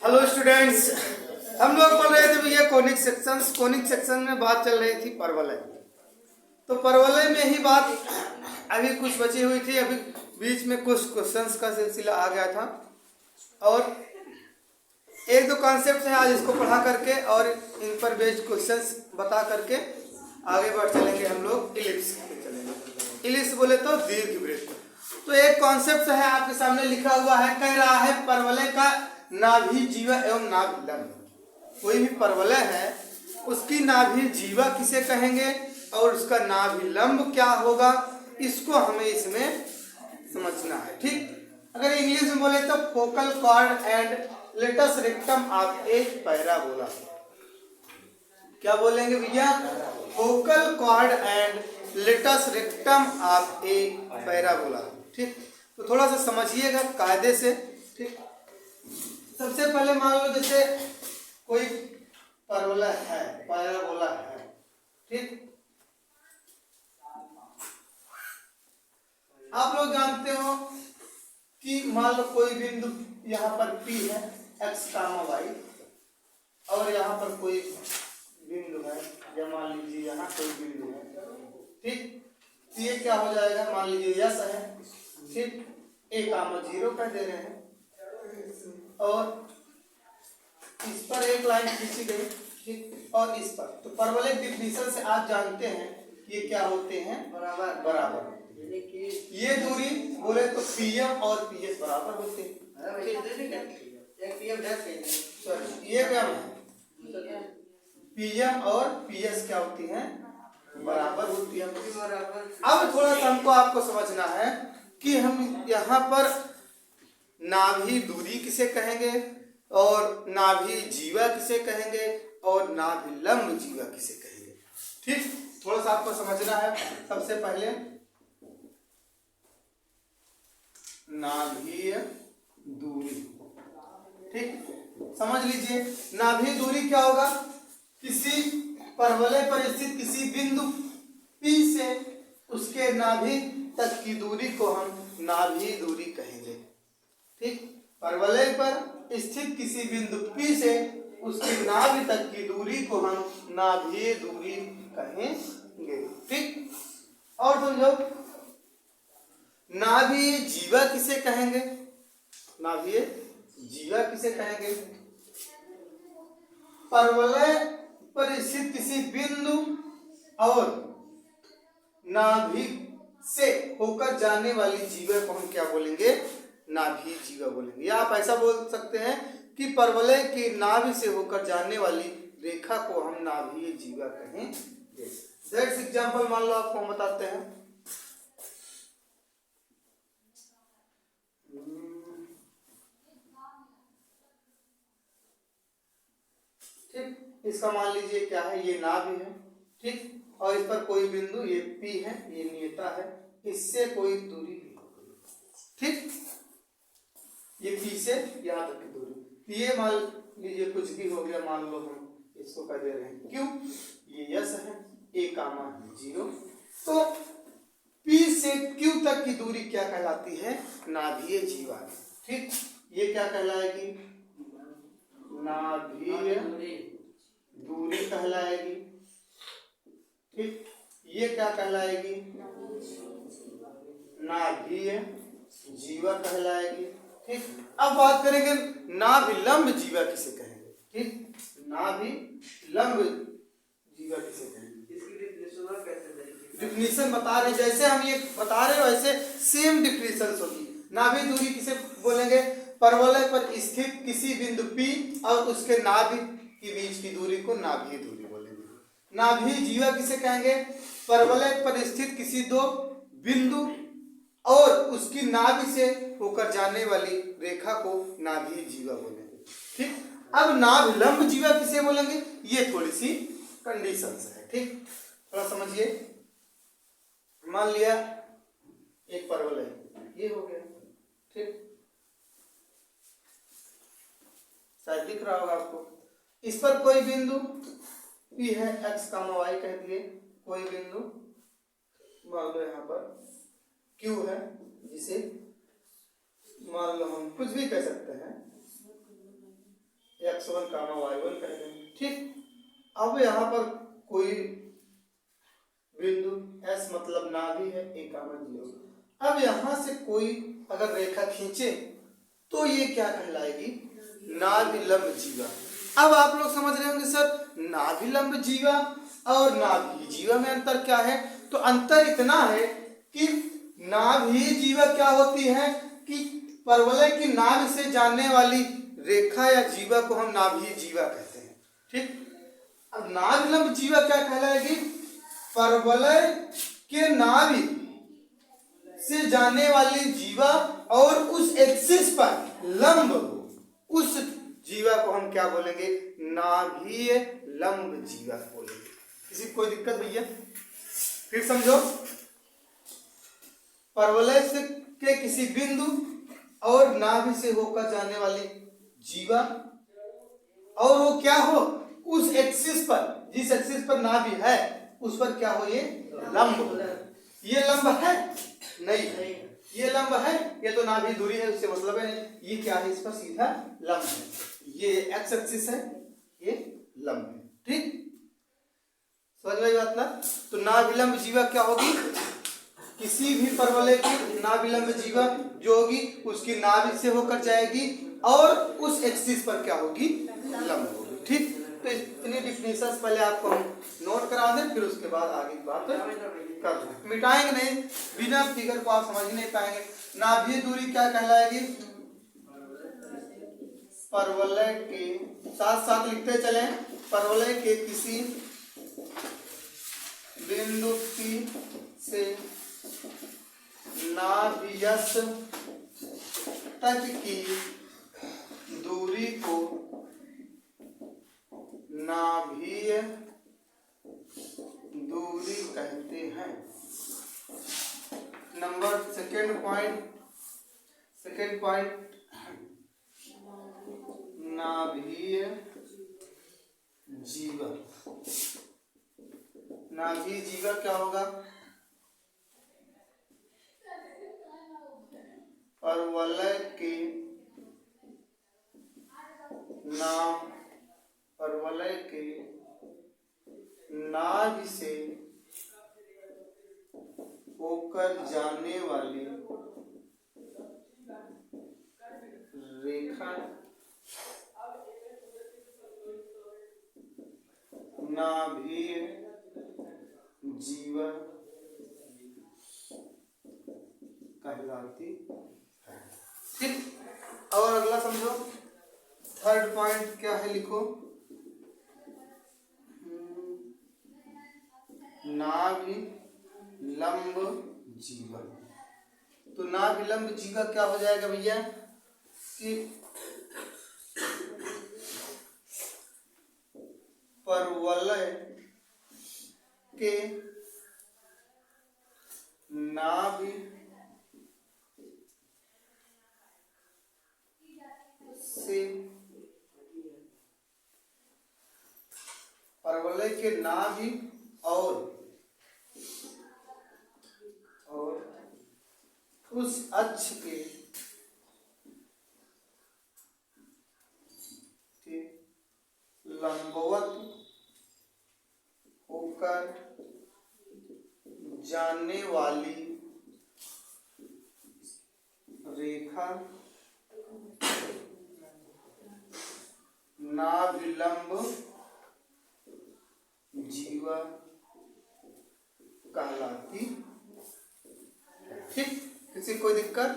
Hello students, हम लोग पढ़ रहे थे भैया कोनिक सेक्शन में बात चल रही थी परवलय। तो परवलय में ही बात अभी कुछ बची हुई थी। अभी बीच में कुछ क्वेश्चंस का सिलसिला आ गया था और एक दो कॉन्सेप्ट हैं, आज इसको पढ़ा करके और इन पर बेस्ड क्वेश्चंस बता करके आगे बढ़ चलेंगे। हम लोग इलिप्स पे चलेंगे। इलिप्स बोले तो दीर्घवृत्त। तो एक कॉन्सेप्ट है आपके सामने लिखा हुआ है, कह रहा है परवलय का नाभि जीवा एवं नाभि लंब। कोई भी परवलय है उसकी नाभि जीवा किसे कहेंगे और उसका नाभि लंब क्या होगा, इसको हमें इसमें समझना है। ठीक, अगर इंग्लिश में बोले तो focal chord and latus rectum of a parabola. क्या बोलेंगे भैया? Focal chord and latus rectum of a parabola. ठीक, तो थोड़ा सा समझिएगा कायदे से। ठीक, सबसे पहले मान लो जैसे कोई परवलय है, पैराबोला है। ठीक, आप लोग जानते हो कि मान लो कोई बिंदु यहाँ पर P है, x, y, और यहाँ पर कोई बिंदु है, या मान लीजिए यहाँ कोई बिंदु है। ठीक, तो ये क्या हो जाएगा? मान लीजिए यस है। ठीक, a, 0 कर दे रहे हैं और इस पर एक लाइन खींची गई। ठीक, और इस पर तो परवलय डिफिनेशन से आप जानते हैं ये क्या होते हैं? बराबर। ये दूरी बोले तो PM और PS बराबर होते हैं। ये क्या है? PM और PS क्या होती हैं? बराबर होती है। अब थोड़ा सा हमको आपको समझना है कि हम यहाँ पर नाभि दूरी किसे कहेंगे और नाभि जीवा किसे कहेंगे और नाभि लंब जीवा किसे कहेंगे। ठीक, थोड़ा सा आपको समझना है। सबसे पहले नाभि दूरी। ठीक, समझ लीजिए नाभि दूरी क्या होगा? किसी परवलय पर स्थित किसी बिंदु P से उसके नाभि तक की दूरी को हम नाभि दूरी कहेंगे। ठीक, परवलय पर स्थित किसी बिंदु P से उसकी नाभि तक की दूरी को हम नाभीय दूरी कहेंगे। ठीक, और समझो नाभीय जीवा किसे कहेंगे? नाभीय जीवा किसे कहेंगे? परवलय पर स्थित किसी बिंदु और नाभि से होकर जाने वाली जीवा को हम क्या बोलेंगे? नाभीय जीवा बोलेंगे। या आप ऐसा बोल सकते हैं कि परवलय की नाभि से होकर जाने वाली रेखा को हम नाभीय जीवा कहेंगे। दैट्स एग्जांपल मान लो आपको हम बताते हैं। ठीक, इसका मान लीजिए क्या है? ये नाभि है। ठीक, और इस पर कोई बिंदु ये P है, ये नियता है, इससे कोई दूरी भी। ठीक, ये P से यहाँ तक की दूरी। ये मान लीजिए कुछ भी हो गया, मान लो हम इसको कह दे रहे हैं Q, ये यस है, A, 0। तो P से Q तक की दूरी क्या कहलाती है? नाभीय जीवा। ठीक, ये क्या कहलाएगी? नाभीय दूरी कहलाएगी। ठीक, ये क्या कहलाएगी? नाभीय जीवा कहलाएगी। ठीक, अब बात करेंगे नाभि लंब जीवा किसे कहेंगे। ठीक, नाभि लंब जीवा किसे कहेंगे? इसकी डिफिनेशन बता रहे, जैसे हम ये बता रहे वैसे सेम डिफिनेशन होगी। नाभि दूरी किसे बोलेंगे? परवलय पर स्थित किसी बिंदु P और उसके नाभि के बीच की दूरी को नाभीय दूरी बोलेंगे। नाभीय जीवा किसे कहेंगे? परवलय पर स्थित किसी दो बिंदु और उसकी नाभि से होकर जाने वाली रेखा को नाभीय जीवा बोलेंगे। ठीक, अब नाभि लंब जीवा किसे बोलेंगे? ये थोड़ी सी कंडीशंस है। ठीक, थोड़ा समझिए। मान लिया एक परवलय ये हो गया। ठीक, शायद दिख रहा होगा आपको। इस पर कोई बिंदु P है, x, y कह दिए। कोई बिंदु मान लो यहाँ पर Q है, जिसे मान लो हम कुछ भी कह सकते हैं। x1 कामा y1 कह देंगे। ठीक, अब यहाँ पर कोई बिंदु S मतलब नाभि है A कामा 0। अब यहाँ से कोई अगर रेखा खींचे तो ये क्या कहलाएगी, नाभिलंब जीवा। अब आप लोग समझ रहे होंगे सर नाभिलंब जीवा और नाभि जीवा में अंतर क्या है। तो अंतर इतना है कि नाभि जीवा क्या होती है कि परवलय की नाभि से जाने वाली रेखा या जीवा को हम नाभि जीवा कहते हैं। ठीक, अब नाभिलंब जीवा क्या कहलाएगी, परवलय के नाभि से जाने वाली जीवा और उस एक्सिस पर लंब हो, उस जीवा को हम क्या बोलेंगे, नाभीय लंब जीवा बोलेंगे। किसी कोई दिक्कत भैया, फिर समझो, परवलय से के किसी बिंदु और नाभि से होकर जाने वाली जीवा और वो क्या हो, उस एक्सिस पर, जिस एक्सिस पर नाभि है उस पर क्या हो, ये लंब हो। ये लंब है नहीं, ये लंब है, ये तो नाभि दूरी है उससे मतलब है नहीं, ये क्या है, इस पर सीधा लंब है। ये एक्स एक्सिस है, ये लंब है। ठीक, समझ में बात ना। तो नाभिलंब जीवा क्या होगी, किसी भी परवलय की नाभिलंब जीवा जो होगी उसकी नाभि से होकर जाएगी और उस एक्सिस पर क्या होगी, लंब होगी। ठीक, तो इतनी डिफिनेशन पहले आपको हम नोट करा दें, फिर उसके बाद आगे की बात कर दें। मिटाएंगे नहीं, बिना फिगर को आप समझ नहीं पाएंगे। नाभीय दूरी क्या कहलाएगी, परवलय के साथ साथ लिखते चले, परवलय के किसी बिंदु की से नाभियस तक की दूरी को नाभीय दूरी कहते हैं। नंबर सेकेंड पॉइंट नाभीय जीवा। नाभीय जीवा क्या होगा, परवलय के नाभि से होकर जाने वाली रेखा नाभीय जीवा कहलाती है। ठीक, और अगला समझो, थर्ड पॉइंट क्या है, लिखो, नाभिलंब जीवा। तो नाभिलंब जीवा क्या हो जाएगा भैया कि परवलय के नाभि से, परवलय के नाभि और उस अक्ष के लंबवत होकर जाने वाली रेखा नाभिलंब जीवा कहलाती। ठीक, किसी कोई दिक्कत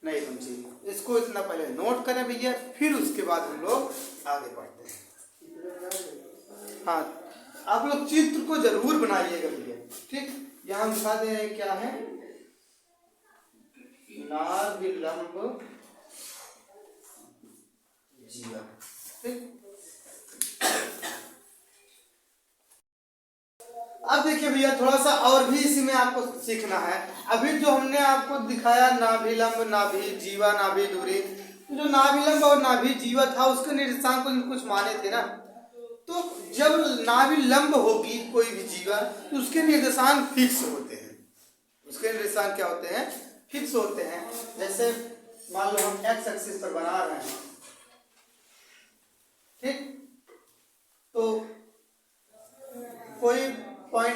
नहीं समझी, इसको इतना पहले नोट करें भैया, फिर उसके बाद हम लोग आगे बढ़ते हैं। हाँ, आप लोग चित्र को जरूर बनाइएगा भैया। ठीक, यहाँ दिखा दे रहे हैं क्या है, नाभिलंब जीवा। ठीक, अब देखिए भैया थोड़ा सा और भी इसी में आपको सीखना है। अभी जो हमने आपको दिखाया नाभिलंब, नाभि जीवा, नाभि दूरी, जो नाभिलंब और नाभि जीवा था उसके निर्देशांक कुछ माने थे ना। तो जब नाभिलंब होगी कोई भी जीवा तो उसके निर्देशांक फिक्स होते हैं। उसके निर्देशांक क्या होते हैं, फिक्स होते हैं। जैसे मान लो हम एक्स एक्सिस पर बना रहे हैं,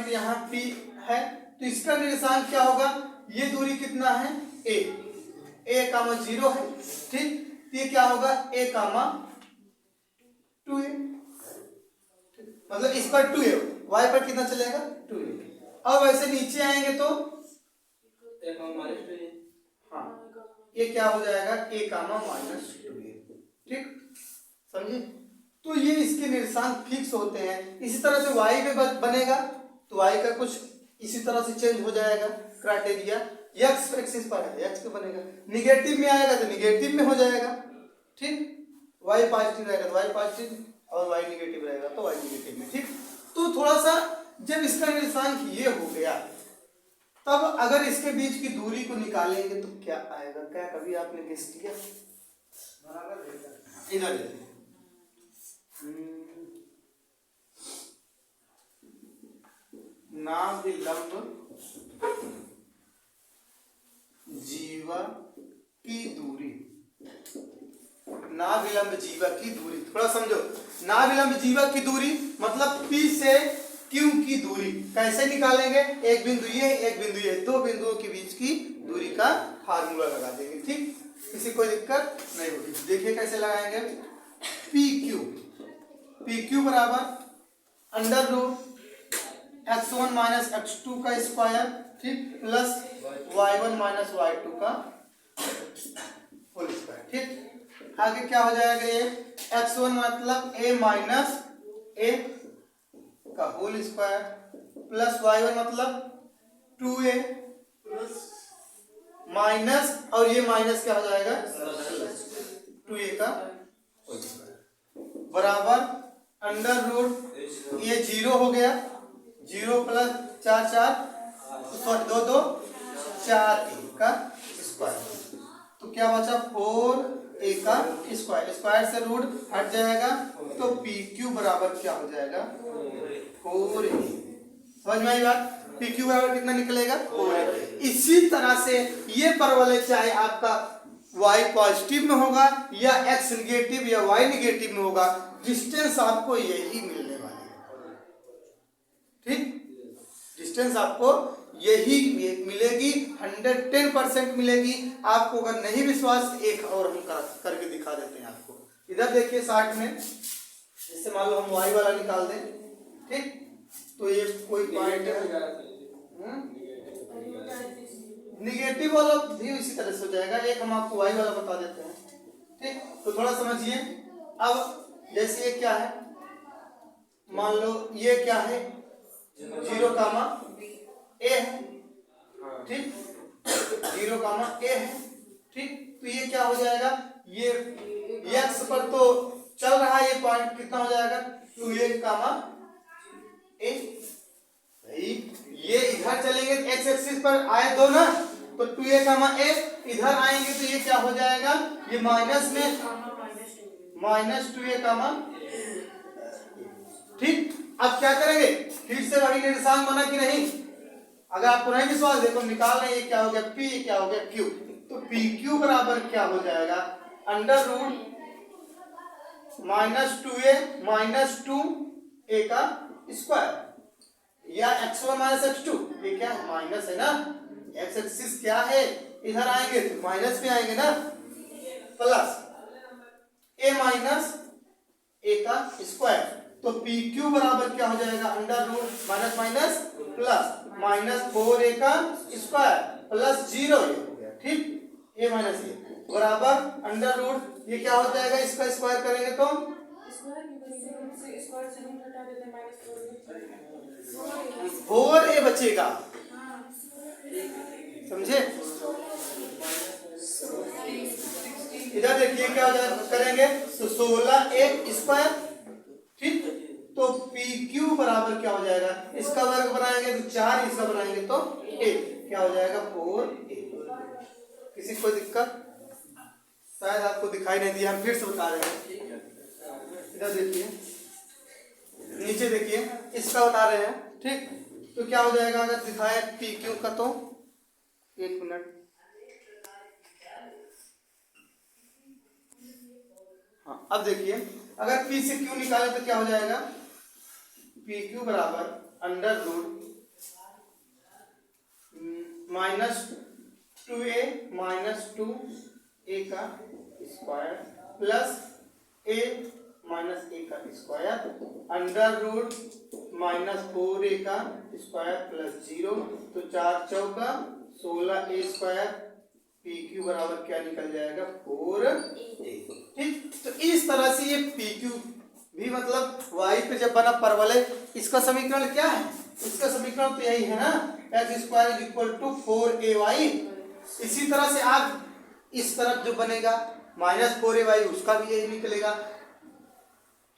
पॉइंट यहाँ P है, तो इसका निर्देशांक क्या होगा, ये दूरी कितना है a कामा 0 है, ठीक। ये क्या होगा a कामा 2a, मतलब इस पर 2a, y पर कितना चलेगा 2a। अब वैसे नीचे आएंगे तो हाँ ये क्या हो जाएगा a कामा माइनस 2a, ठीक, समझे। तो ये इसके निर्देशांक फिक्स होते हैं। इसी तरह से y में बनेगा तो y का कुछ इसी तरह से चेंज हो जाएगा क्राइटेरिया, x एक्सिस पर है x पे बनेगा, निगेटिव में आएगा तो निगेटिव में हो जाएगा, ठीक। y पॉजिटिव रहेगा तो y पॉजिटिव और y निगेटिव रहेगा तो y निगेटिव में, ठीक। तो थोड़ा सा जब इसका निर्देशांक ये हो गया तब अगर इसके बीच की दूरी को निकालेंगे तो क्या आएगा, क्या कभी आपने गेस किया? इधर देखिए, नाभिलंब जीवा की दूरी, नाभिलंब जीवा की दूरी थोड़ा समझो। नाभिलंब जीवा की दूरी मतलब P से Q की दूरी कैसे निकालेंगे, एक बिंदु ये एक बिंदु ये, दो बिंदुओं के बीच की दूरी का फार्मूला लगा देंगे, ठीक। किसी कोई दिक्कत नहीं होगी। देखिए कैसे लगाएंगे, पी क्यू बराबर under root x1 minus x2 का स्क्वायर, ठीक, प्लस y1 माइनस y2 का होल स्क्वायर, ठीक। आगे क्या हो जाएगा, ये x1 मतलब a माइनस a का होल स्क्वायर प्लस y1 मतलब 2a माइनस, और ये माइनस क्या हो जाएगा 2a का होल स्क्वायर बराबर अंडर रूट, ये 0 हो गया, 0 प्लस 4 4 2 2 4a का स्क्वायर, तो क्या बचा 4a का स्क्वायर, स्क्वायर से रूट हट जाएगा तो पी क्यू बराबर क्या हो जाएगा 4a। समझ में आई बात, पी क्यू बराबर कितना निकलेगा 4a। इसी तरह से ये परवलय चाहे आपका y पॉजिटिव में होगा या x निगेटिव या y निगेटिव में होगा, डिस्टेंस आपको यही मिलने वाली है, ठीक। डिस्टेंस आपको यही मिलेगी, 110% मिलेगी। आपको अगर नहीं विश्वास एक और हम करके दिखा देते हैं आपको। इधर देखिए 60 में, जैसे मान लो हम y वाला निकाल दें, ठीक, तो ये कोई पॉइंट निगेटिव वाला भी इसी तरह से हो जाएगा, एक हम आपको y वाला बता देते हैं, ठीक। तो थोड़ा समझिए, अब जैसे ये क्या है, मान लो ये क्या है 0 कामा a है, ठीक, 0 कामा a है, ठीक। तो ये क्या हो जाएगा, ये x पर तो चल रहा है, ये पॉइंट कितना हो जाएगा 2a कामा a, ये इधर चलेंगे x एक्सिस पर आए दो ना, तो 2a कामा a, इधर आएंगे तो ये क्या हो जाएगा, ये माइनस में माइनस 2a कामा, ठीक। अब क्या करेंगे, फिर से वही निर्देशांक बना कि नहीं, अगर आपको नहीं विश्वास देखो निकाल रहे, ये क्या हो गया p, क्या हो गया q, तो पी क्यू बराबर क्या हो जाएगा under root minus 2a minus 2a का स्क्वायर या x1 माइनस x2, ये क्या है माइनस है ना, x एक्सिस क्या है, इधर आएंगे तो माइनस में आएंगे ना, प्लस a माइनस a का स्क्वायर, तो पी क्यू बराबर क्या हो जाएगा under root minus minus plus minus 4a का स्क्वायर प्लस 0 हो गया, ठीक, a माइनस a बराबर अंडर रूट, ये क्या हो जाएगा, इसका स्क्वायर करेंगे तो 4a बचेगा, समझे। इधर देखिए क्या करेंगे, तो 16a स्क्वायर, ठीक, तो पी क्यू बराबर क्या हो जाएगा, इसका वर्ग बनाएंगे तो 4, इसका बनाएंगे तो 1, क्या हो जाएगा 4a। किसी कोई दिक्कत, शायद आपको दिखाई नहीं दिया, हम फिर से बता रहे हैं। इधर देखिए, नीचे देखिए, इसका बता रहे हैं, ठीक। तो क्या हो जाएगा अगर दिखाए पी क्यू का, तो 1 मिनट, हाँ अब देखिए अगर P से Q निकाले तो क्या हो जाएगा, पी क्यू बराबर अंडर रूट -2a -2a का स्क्वायर प्लस a -a का स्क्वायर अंडर रूट -4a का स्क्वायर प्लस 0, तो 4 चौका 16a स्क्वायर, PQ बराबर क्या निकल जाएगा 4a। ठीक, तो इस तरह से ये PQ भी मतलब y पे जब बना परवलय, इसका समीकरण क्या है, इसका समीकरण तो यही है ना, x² = 4ay। इसी तरह से आप इस तरफ जो बनेगा -4ay उसका भी यही निकलेगा,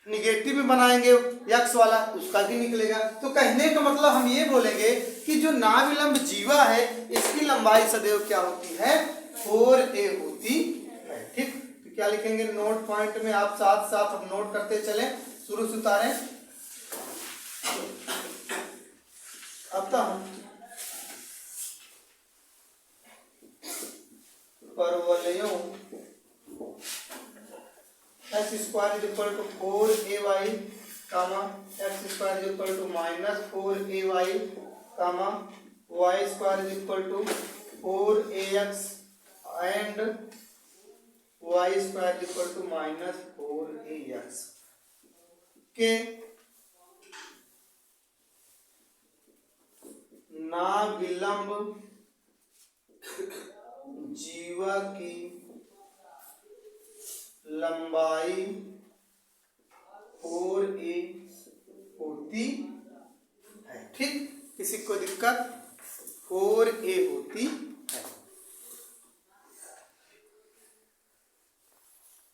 निगेटिव में बनाएंगे x वाला उसका भी निकलेगा। तो कहने का मतलब हम ये बोलेंगे कि जो नाविलंब जीवा है इसकी लंबाई सदैव क्या होती है 4a होती है। ठीक, तो क्या लिखेंगे नोट पॉइंट में, आप साथ साथ हम नोट करते चलें, शुरू से उतारें। अब तो हम परवलयों x² = 4ay, x² = -4ay, y² = 4ax and y² = -4ax के नाविलंब जीवा की लंबाई 4a होती है। ठीक, किसी को दिक्कत 4a होती है।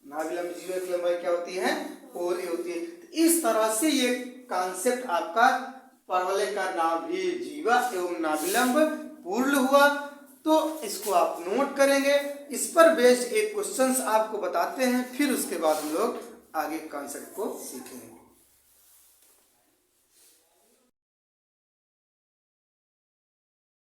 नाविलंब जीवा की लंबाई क्या होती है 4a होती है। इस तरह से ये कॉन्सेप्ट आपका परवलय का नाभि जीवा एवं नाभिलंब पूर्ण हुआ। तो इसको आप नोट करेंगे, इस पर बेस्ड एक क्वेश्चंस आपको बताते हैं, फिर उसके बाद हम लोग आगे कॉन्सेप्ट को सीखेंगे।